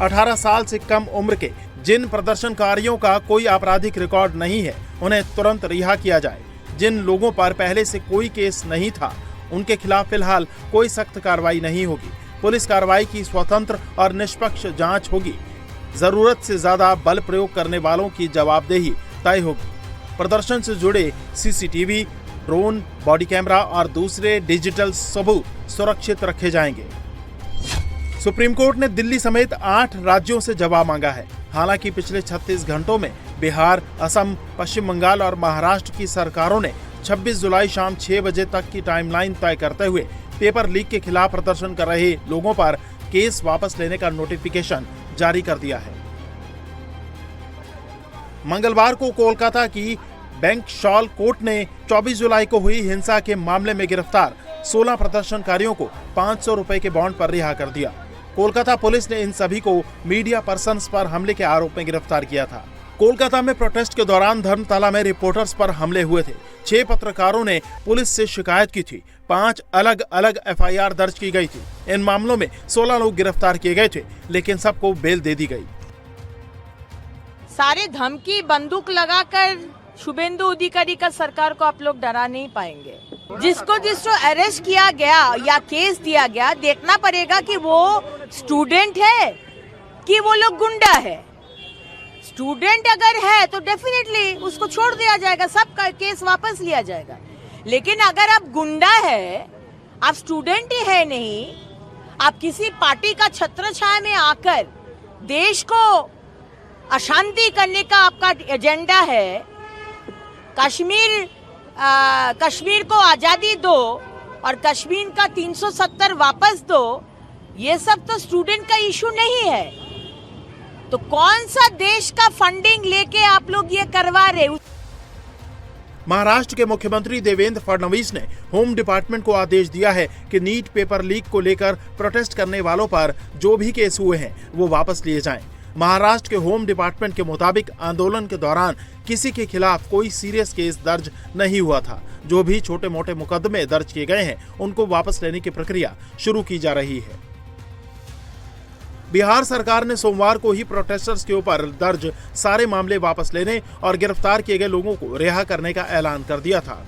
18 साल से कम उम्र के जिन प्रदर्शनकारियों का कोई आपराधिक रिकॉर्ड नहीं है उन्हें तुरंत रिहा किया जाए। जिन लोगों पर पहले से कोई केस नहीं था उनके खिलाफ फिलहाल कोई सख्त कार्रवाई नहीं होगी। पुलिस कार्रवाई की स्वतंत्र और निष्पक्ष जांच होगी। जरूरत से ज्यादा बल प्रयोग करने वालों की जवाबदेही तय होगी। प्रदर्शन से जुड़े CCTV, ड्रोन, बॉडी कैमरा और दूसरे डिजिटल सबूत सुरक्षित रखे जाएंगे। सुप्रीम कोर्ट ने दिल्ली समेत 8 राज्यों से जवाब मांगा है। हालांकि पिछले 36 घंटों में बिहार, असम, पश्चिम बंगाल और महाराष्ट्र की सरकारों ने 26 जुलाई शाम 6 बजे तक की टाइमलाइन तय करते हुए पेपर लीक के खिलाफ प्रदर्शन कर रहे लोगों पर केस वापस लेने का नोटिफिकेशन जारी कर दिया है। मंगलवार को कोलकाता की बैंक शॉल कोर्ट ने 24 जुलाई को हुई हिंसा के मामले में गिरफ्तार 16 प्रदर्शनकारियों को 500 रुपए के बॉन्ड पर रिहा कर दिया। कोलकाता पुलिस ने इन सभी को मीडिया पर्सन्स पर हमले के आरोप में गिरफ्तार किया था। कोलकाता में प्रोटेस्ट के दौरान धर्मतला में रिपोर्टर्स पर हमले हुए थे। 6 पत्रकारों ने पुलिस से शिकायत की थी। 5 अलग अलग FIR दर्ज की गई थी। इन मामलों में 16 लोग गिरफ्तार किए गए थे, लेकिन सबको बेल दे दी गई। सारे धमकी बंदूक लगाकर शुभेंदु अधिकारी का सरकार को आप लोग डरा नहीं पाएंगे। जिसको अरेस्ट किया गया या केस दिया गया, देखना पड़ेगा कि वो स्टूडेंट है कि वो लोग गुंडा है। स्टूडेंट अगर है तो डेफिनेटली उसको छोड़ दिया जाएगा, सबका केस वापस लिया जाएगा। लेकिन अगर आप गुंडा है, आप स्टूडेंट ही है नहीं, आप किसी पार्टी का छत्रछाया में आकर देश को अशांति करने का आपका एजेंडा है, कश्मीर को आजादी दो और कश्मीर का 370 वापस दो, ये सब तो स्टूडेंट का इशू नहीं है। तो कौन सा देश का फंडिंग लेके आप लोग ये करवा रहे? महाराष्ट्र के मुख्यमंत्री देवेंद्र फडणवीस ने होम डिपार्टमेंट को आदेश दिया है कि नीट पेपर लीक को लेकर प्रोटेस्ट करने वालों पर जो भी केस हुए हैं वो वापस लिए जाएं। महाराष्ट्र के होम डिपार्टमेंट के मुताबिक आंदोलन के दौरान किसी के खिलाफ कोई सीरियस केस दर्ज नहीं हुआ था। जो भी छोटे मोटे मुकदमे दर्ज किए गए हैं उनको वापस लेने की प्रक्रिया शुरू की जा रही है। बिहार सरकार ने सोमवार को ही प्रोटेस्टर्स के ऊपर दर्ज सारे मामले वापस लेने और गिरफ्तार किए गए लोगों को रिहा करने का ऐलान कर दिया था।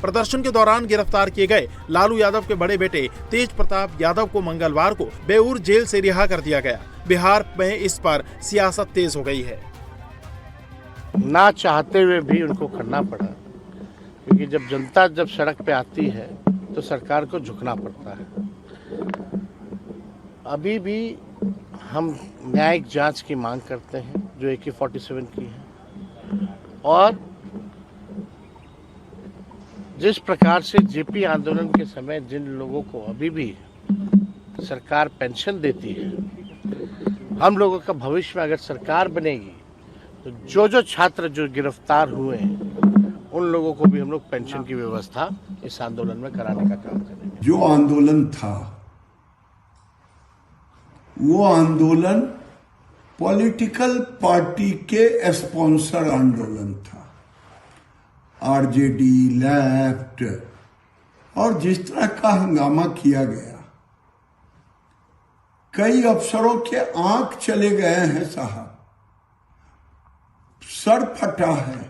प्रदर्शन के दौरान गिरफ्तार किए गए लालू यादव के बड़े बेटे तेज प्रताप यादव को मंगलवार को बेऊर जेल से रिहा कर दिया गया। बिहार में इस पर सियासत तेज हो गई है। ना चाहते हुए भी उनको करना पड़ा, क्योंकि जब जनता सड़क पे आती है तो सरकार को झुकना पड़ता है। अभी भी हम न्यायिक जांच की मांग करते हैं जो AK-47 की है, और जिस प्रकार से जेपी आंदोलन के समय जिन लोगों को अभी भी सरकार पेंशन देती है, हम लोगों का भविष्य में अगर सरकार बनेगी तो जो छात्र जो गिरफ्तार हुए हैं उन लोगों को भी हम लोग पेंशन की व्यवस्था इस आंदोलन में कराने का काम करेंगे। जो आंदोलन था वो आंदोलन पॉलिटिकल पार्टी के स्पॉन्सर आंदोलन था, आरजेडी, लेफ्ट, और जिस तरह का हंगामा किया गया, कई अफसरों के आंख चले गए हैं साहब, सर फटा है।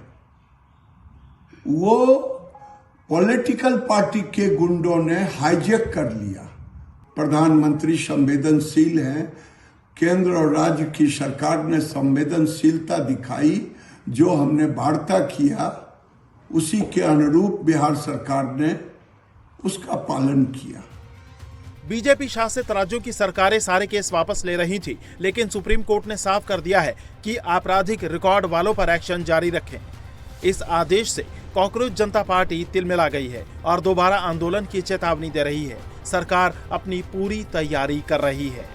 वो पॉलिटिकल पार्टी के गुंडों ने हाईजैक कर लिया। प्रधानमंत्री संवेदनशील हैं, केंद्र और राज्य की सरकार ने संवेदनशीलता दिखाई, जो हमने वार्ता किया उसी के अनुरूप बिहार सरकार ने उसका पालन किया। बीजेपी शासित राज्यों की सरकारें सारे केस वापस ले रही थी, लेकिन सुप्रीम कोर्ट ने साफ कर दिया है कि आपराधिक रिकॉर्ड वालों पर एक्शन जारी रखें। इस आदेश से कॉकरोच जनता पार्टी तिलमिला गई है और दोबारा आंदोलन की चेतावनी दे रही है। सरकार अपनी पूरी तैयारी कर रही है।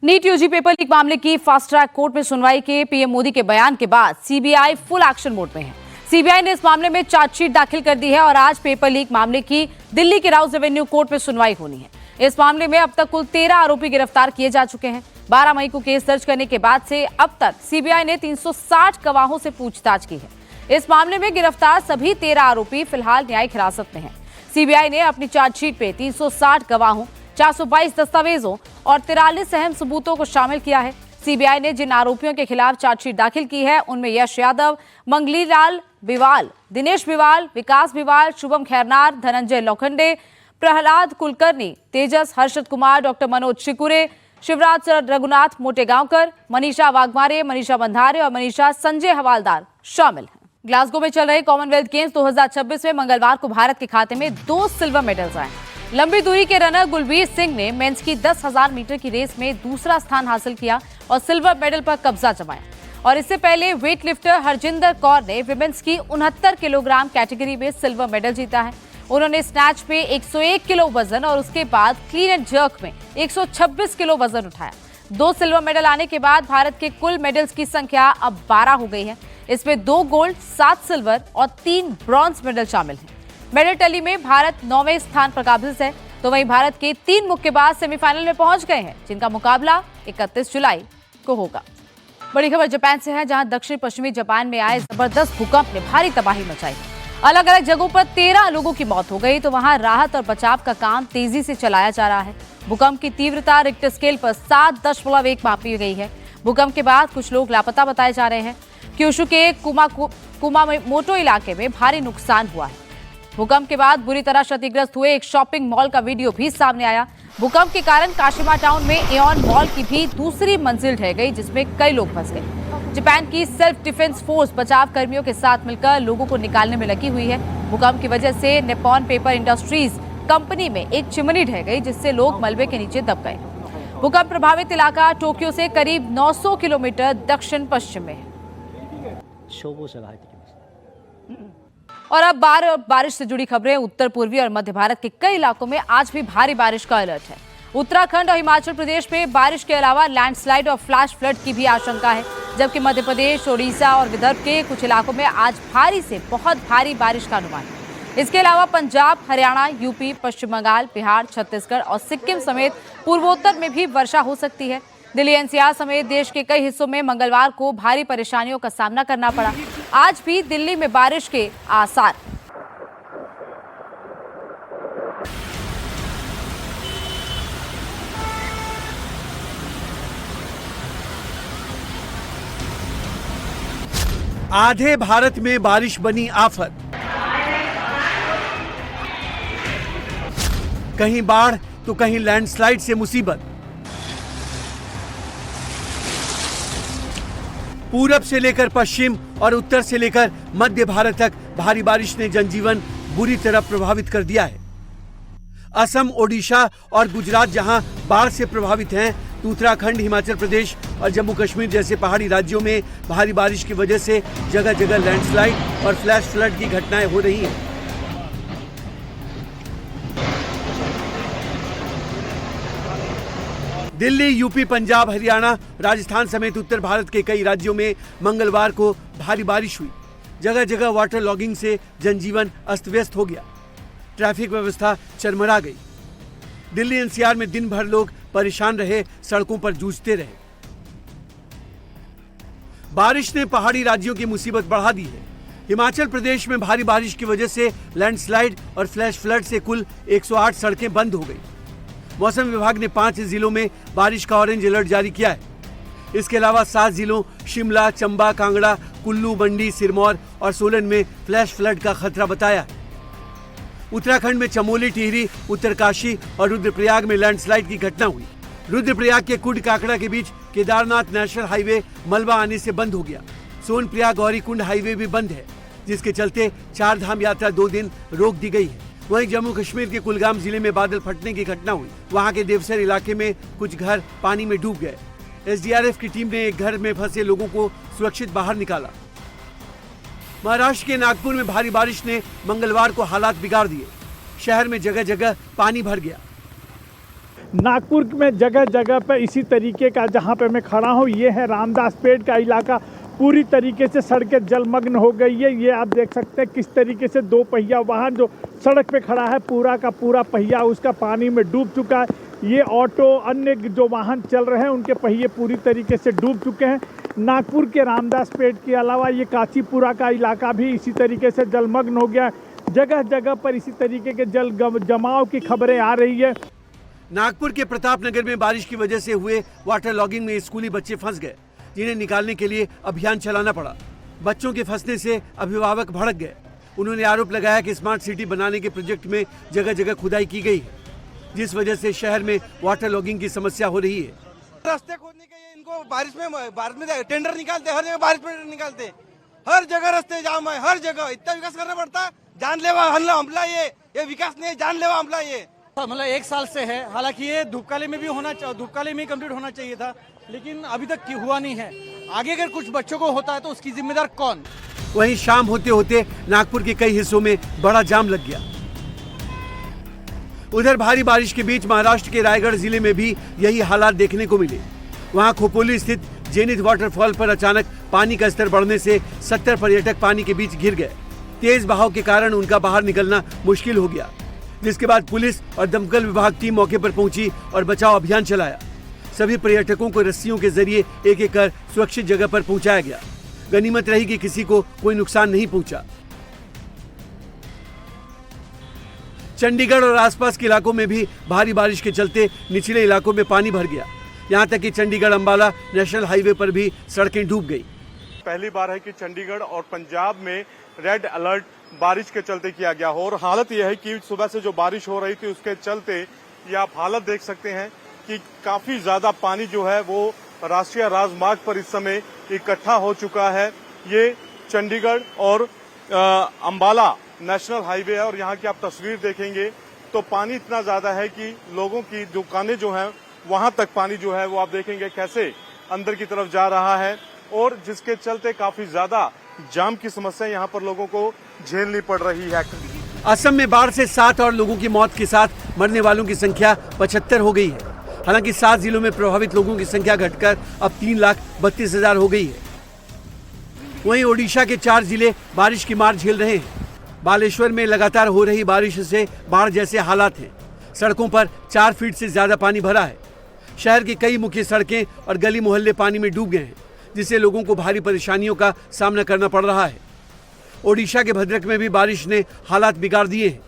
नीट यूजी पेपर लीक मामले की फास्ट ट्रैक कोर्ट में सुनवाई के पीएम मोदी के बयान के बाद सीबीआई फुल एक्शन मोड में है। सीबीआई ने इस मामले में चार्जशीट दाखिल कर दी है और आज पेपर लीक मामले की दिल्ली के राउज एवेन्यू कोर्ट में सुनवाई होनी है। इस मामले में अब तक कुल 13 आरोपी गिरफ्तार किए जा चुके हैं। 12 मई को केस दर्ज करने के बाद से अब तक सीबीआई ने 360 गवाहों से पूछताछ की है। इस मामले में गिरफ्तार सभी 13 आरोपी फिलहाल न्यायिक हिरासत में हैं। सीबीआई ने अपनी चार्जशीट पे 360 गवाहों, 422 दस्तावेजों और 43 अहम सबूतों को शामिल किया है। सीबीआई ने जिन आरोपियों के खिलाफ चार्जशीट दाखिल की है उनमें यश यादव, मंगलीलाल बिवाल, दिनेश बिवाल, विकास बिवाल, शुभम खैरनार, धनंजय लोखंडे, प्रहलाद कुलकर्णी, तेजस, हर्षद कुमार, डॉक्टर मनोज शिकुरे, शिवराज रघुनाथ मोटेगांवकर, मनीषा वाघमारे, मनीषा बंधारे और मनीषा संजय हवालदार शामिल हैं। ग्लासगो में चल रहे कॉमनवेल्थ गेम्स 2026 में मंगलवार को भारत के खाते में 2 सिल्वर मेडल्स आए। लंबी दूरी के रनर गुलबीर सिंह ने मेंस की 10,000 मीटर की रेस में दूसरा स्थान हासिल किया और सिल्वर मेडल पर कब्जा जमाया। और इससे पहले वेट लिफ्टर हरजिंदर कौर ने विमेंस की 69 किलोग्राम कैटेगरी में सिल्वर मेडल जीता है। उन्होंने स्नैच में 101 किलो वजन और उसके बाद क्लीन एंड जर्क में 126 किलो वजन उठाया। 2 सिल्वर मेडल आने के बाद भारत के कुल मेडल्स की संख्या अब 12 हो गई है। इसमें 2 गोल्ड, 7 सिल्वर और 3 ब्रॉन्ज मेडल शामिल हैं। मेडल टैली में भारत 9वें स्थान पर काबिज है, तो वहीं भारत के 3 मुक्केबाज सेमीफाइनल में पहुंच गए हैं, जिनका मुकाबला 31 जुलाई को होगा। बड़ी खबर जापान से है, जहां दक्षिण पश्चिमी जापान में आए जबरदस्त भूकंप ने भारी तबाही मचाई। अलग अलग जगहों पर 13 लोगों की मौत हो गई, तो वहां राहत और बचाव का काम तेजी से चलाया जा रहा है। भूकंप की तीव्रता रिक्टर स्केल पर 7.1 मापी गई है। भूकंप के बाद कुछ लोग लापता बताए जा रहे हैं। क्यूशु के कुमामोटो इलाके में भारी नुकसान हुआ है। भूकंप के बाद बुरी तरह क्षतिग्रस्त हुए एक शॉपिंग मॉल का वीडियो भी सामने आया। भूकंप के कारण काशिमा टाउन में एओन मॉल की भी दूसरी मंजिल ढह गई, जिसमें कई लोग फंस गए। जापान की सेल्फ डिफेंस फोर्स बचाव कर्मियों के साथ मिलकर लोगों को निकालने में लगी हुई है। भूकंप की वजह से निप्पॉन पेपर इंडस्ट्रीज कंपनी में एक चिमनी ढह गई, जिससे लोग मलबे के नीचे दब गए। भूकंप प्रभावित इलाका टोक्यो से करीब 900 किलोमीटर दक्षिण पश्चिम में है। और अब बारिश से जुड़ी खबरें। उत्तर पूर्वी और मध्य भारत के कई इलाकों में आज भी भारी बारिश का अलर्ट है। उत्तराखंड और हिमाचल प्रदेश में बारिश के अलावा लैंडस्लाइड और फ्लैश फ्लड की भी आशंका है, जबकि मध्य प्रदेश, ओडिशा और विदर्भ के कुछ इलाकों में आज भारी से बहुत भारी बारिश का अनुमान है। इसके अलावा पंजाब, हरियाणा, यूपी, पश्चिम बंगाल, बिहार, छत्तीसगढ़ और सिक्किम समेत पूर्वोत्तर में भी वर्षा हो सकती है। दिल्ली एनसीआर समेत देश के कई हिस्सों में मंगलवार को भारी परेशानियों का सामना करना पड़ा। आज भी दिल्ली में बारिश के आसार। आधे भारत में बारिश बनी आफत। कहीं बाढ़ तो कहीं लैंडस्लाइड से मुसीबत। पूरब से लेकर पश्चिम और उत्तर से लेकर मध्य भारत तक भारी बारिश ने जनजीवन बुरी तरह प्रभावित कर दिया है। असम, ओडिशा और गुजरात जहां बाढ़ से प्रभावित हैं, तो उत्तराखंड, हिमाचल प्रदेश और जम्मू कश्मीर जैसे पहाड़ी राज्यों में भारी बारिश की वजह से जगह जगह लैंडस्लाइड और फ्लैश फ्लड की घटनाएं हो रही हैं। दिल्ली, यूपी, पंजाब, हरियाणा, राजस्थान समेत उत्तर भारत के कई राज्यों में मंगलवार को भारी बारिश हुई। जगह जगह वाटर लॉगिंग से जनजीवन अस्त व्यस्त हो गया। ट्रैफिक व्यवस्था चरमरा गई। दिल्ली एनसीआर में दिन भर लोग परेशान रहे, सड़कों पर जूझते रहे। बारिश ने पहाड़ी राज्यों की मुसीबत बढ़ा दी है। हिमाचल प्रदेश में भारी बारिश की वजह से लैंडस्लाइड और फ्लैश फ्लड से कुल 108 सड़कें बंद हो गई। मौसम विभाग ने 5 जिलों में बारिश का ऑरेंज अलर्ट जारी किया है। इसके अलावा 7 जिलों शिमला, चंबा, कांगड़ा, कुल्लू, मंडी, सिरमौर और सोलन में फ्लैश फ्लड का खतरा बताया है। उत्तराखंड में चमोली, टिहरी, उत्तरकाशी और रुद्रप्रयाग में लैंडस्लाइड की घटना हुई। रुद्रप्रयाग के कुंड काकड़ा के बीच केदारनाथ नेशनल हाईवे मलबा आने से बंद हो गया। सोनप्रयाग गौरीकुंड हाईवे भी बंद है, जिसके चलते 4 धाम यात्रा 2 दिन रोक दी गई है। वहीं जम्मू कश्मीर के कुलगाम जिले में बादल फटने की घटना हुई। वहां के देवसर इलाके में कुछ घर पानी में डूब गए। एसडीआरएफ की टीम ने एक घर में फंसे लोगों को सुरक्षित बाहर निकाला। महाराष्ट्र के नागपुर में भारी बारिश ने मंगलवार को हालात बिगाड़ दिए। शहर में जगह जगह पानी भर गया। नागपुर में जगह जगह पर इसी तरीके का जहां पे मैं खड़ा हूं, ये है रामदासपेट का इलाका। पूरी तरीके से सड़कें जलमग्न हो गई है। ये आप देख सकते हैं किस तरीके से 2 पहिया वाहन जो सड़क पे खड़ा है, पूरा का पूरा पहिया उसका पानी में डूब चुका है। ये ऑटो, अन्य जो वाहन चल रहे हैं उनके पहिए पूरी तरीके से डूब चुके हैं। नागपुर के रामदासपेट के अलावा ये काचीपुरा का इलाका भी इसी तरीके से जलमग्न हो गया। जगह जगह पर इसी तरीके के जल जमाव की खबरें आ रही है। नागपुर के प्रतापनगर में बारिश की वजह से हुए वाटर लॉगिंग में स्कूली बच्चे फंस गए, जिन्हें निकालने के लिए अभियान चलाना पड़ा। बच्चों के फंसने से अभिभावक भड़क गए। उन्होंने आरोप लगाया कि स्मार्ट सिटी बनाने के प्रोजेक्ट में जगह जगह खुदाई की गई है, जिस वजह से शहर में वाटर लॉगिंग की समस्या हो रही है। रास्ते खोदने के लिए इनको बारिश में टेंडर निकालते, हर जगह बारिश में निकालते, हर जगह रास्ते जाम है, हर जगह इतना विकास करना पड़ता है। जानलेवा हमला ये विकास नहीं है, जानलेवा हमला ये मतलब 1 साल से है। हालांकि ये धूपकाली में भी धूपकाली में कंप्लीट होना चाहिए था, लेकिन अभी तक हुआ नहीं है। आगे अगर कुछ बच्चों को होता है तो उसकी जिम्मेदार कौन? वहीं शाम होते होते नागपुर के कई हिस्सों में बड़ा जाम लग गया। उधर भारी बारिश के बीच महाराष्ट्र के रायगढ़ जिले में भी यही हालात देखने को मिले। वहां खोपोली स्थित जेनिथ वाटरफॉल पर अचानक पानी का स्तर बढ़ने से 70 पर्यटक पानी के बीच घिर गए। तेज बहाव के कारण उनका बाहर निकलना मुश्किल हो गया, जिसके बाद पुलिस और दमकल विभाग टीम मौके पर पहुंची और बचाव अभियान चलाया। सभी पर्यटकों को रस्सियों के जरिए एक एक कर सुरक्षित जगह पर पहुंचाया गया। गनीमत रही कि किसी को कोई नुकसान नहीं पहुंचा। चंडीगढ़ और आसपास के इलाकों में भी भारी बारिश के चलते निचले इलाकों में पानी भर गया। यहां तक कि चंडीगढ़ अंबाला नेशनल हाईवे पर भी सड़कें डूब गई। पहली बार है कि चंडीगढ़ और पंजाब में रेड अलर्ट बारिश के चलते किया गया हो, और हालत यह है कि सुबह से जो बारिश हो रही थी उसके चलते ये आप हालत देख सकते हैं कि काफी ज्यादा पानी जो है वो राष्ट्रीय राजमार्ग पर इस समय इकट्ठा हो चुका है। ये चंडीगढ़ और अंबाला नेशनल हाईवे है, और यहाँ की आप तस्वीर देखेंगे तो पानी इतना ज्यादा है कि लोगों की दुकानें जो हैं वहां तक पानी जो है वो आप देखेंगे कैसे अंदर की तरफ जा रहा है, और जिसके चलते काफी ज्यादा जाम की समस्या यहाँ पर लोगों को झेलनी पड़ रही है। असम में बाढ़ से 7 और लोगों की मौत के साथ मरने वालों की संख्या 75 हो गई है। हालांकि 7 जिलों में प्रभावित लोगों की संख्या घटकर अब 3,32,000 हो गई है। वहीं ओडिशा के 4 जिले बारिश की मार झेल रहे हैं। बालेश्वर में लगातार हो रही बारिश से बाढ़ जैसे हालात हैं। सड़कों पर 4 फीट से ज्यादा पानी भरा है। शहर की कई मुख्य सड़कें और गली मोहल्ले पानी में डूब गए हैं, जिससे लोगों को भारी परेशानियों का सामना करना पड़ रहा है। ओडिशा के भद्रक में भी बारिश ने हालात बिगाड़ दिए हैं।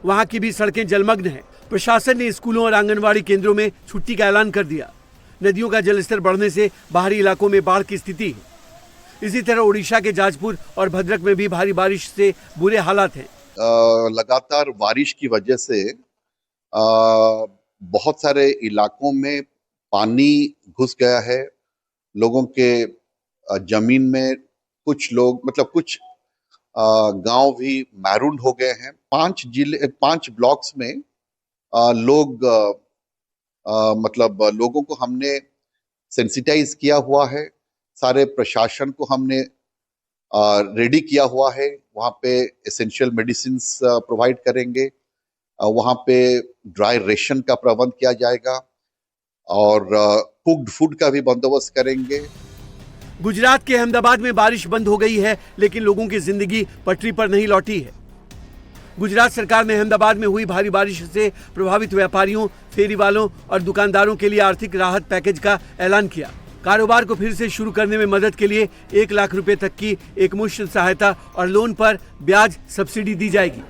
वहां की भी सड़कें जलमग्न हैं। प्रशासन ने स्कूलों और आंगनबाड़ी केंद्रों में छुट्टी का ऐलान कर दिया। नदियों का जलस्तर बढ़ने से बाहरी इलाकों में बाढ़ की स्थिति है। इसी तरह ओडिशा के जाजपुर और भद्रक में भी भारी बारिश से बुरे हालात हैं। लगातार बारिश की वजह से बहुत सारे इलाकों में पानी घुस गया है। लोगों के जमीन में कुछ लोग कुछ गांव भी मैरून हो गए हैं। 5 ब्लॉक्स में लोग मतलब लोगों को हमने सेंसिटाइज किया हुआ है, सारे प्रशासन को हमने रेडी किया हुआ है। वहाँ पे एसेंशियल मेडिसिन प्रोवाइड करेंगे, वहाँ पे ड्राई रेशन का प्रबंध किया जाएगा और कुक्ड फूड का भी बंदोबस्त करेंगे। गुजरात के अहमदाबाद में बारिश बंद हो गई है, लेकिन लोगों की जिंदगी पटरी पर नहीं लौटी है। गुजरात सरकार ने अहमदाबाद में हुई भारी बारिश से प्रभावित व्यापारियों, फेरी वालों और दुकानदारों के लिए आर्थिक राहत पैकेज का ऐलान किया। कारोबार को फिर से शुरू करने में मदद के लिए 1 लाख रुपए तक की एकमुश्त सहायता और लोन पर ब्याज सब्सिडी दी जाएगी।